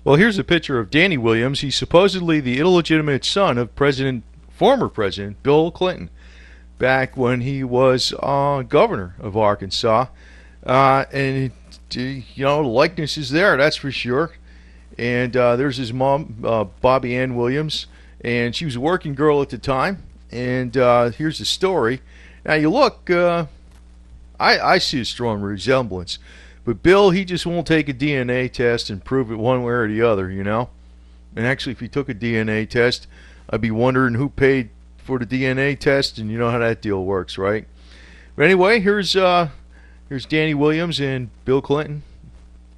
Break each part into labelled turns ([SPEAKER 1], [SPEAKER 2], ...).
[SPEAKER 1] Well, here's a picture of Danny Williams. He's supposedly the illegitimate son of former President Bill Clinton, back when he was governor of Arkansas. And you know, the likeness is there, that's for sure. And there's his mom, Bobby Ann Williams, and she was a working girl at the time. And here's the story. Now you look, I see a strong resemblance. But Bill, he just won't take a DNA test and prove it one way or the other, you know. And actually, if he took a DNA test, I'd be wondering who paid for the DNA test, and you know how that deal works, right? But anyway, here's Danny Williams and Bill Clinton.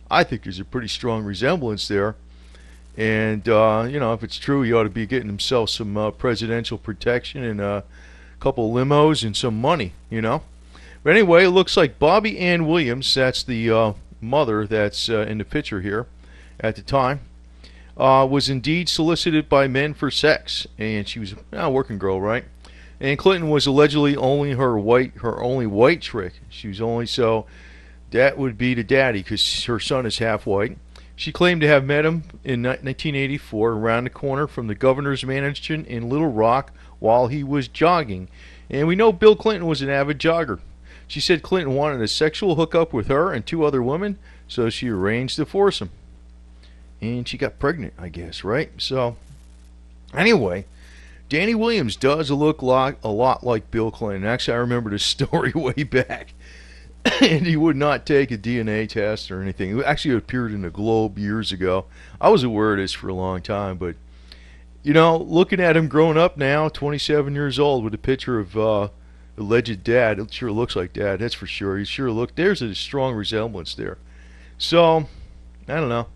[SPEAKER 1] I think there's a pretty strong resemblance there. And, you know, if it's true, he ought to be getting himself some presidential protection and a couple limos and some money, you know. But anyway, it looks like Bobby Ann Williams, that's the mother that's in the picture here at the time, was indeed solicited by men for sex. And she was a working girl, right? And Clinton was allegedly only her only white trick. She was only, so that would be the daddy, because her son is half white. She claimed to have met him in 1984 around the corner from the governor's mansion in Little Rock while he was jogging. And we know Bill Clinton was an avid jogger. She said Clinton wanted a sexual hookup with her and two other women, so she arranged the foursome. And she got pregnant, I guess, right? So, anyway, Danny Williams does look a lot like Bill Clinton. Actually, I remember this story way back. And he would not take a DNA test or anything. It actually appeared in the Globe years ago. I was aware of this for a long time, but, you know, looking at him growing up now, 27 years old, with a picture of alleged dad, it sure looks like dad, that's for sure. He sure looked, there's a strong resemblance there. So, I don't know.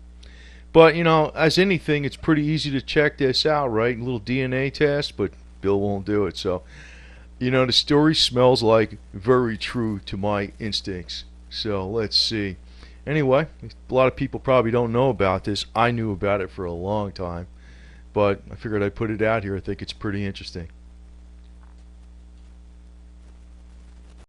[SPEAKER 1] But, you know, as anything, it's pretty easy to check this out, right? A little DNA test, but Bill won't do it. So, you know, the story smells like very true to my instincts. So, let's see. Anyway, a lot of people probably don't know about this. I knew about it for a long time. But I figured I'd put it out here. I think it's pretty interesting.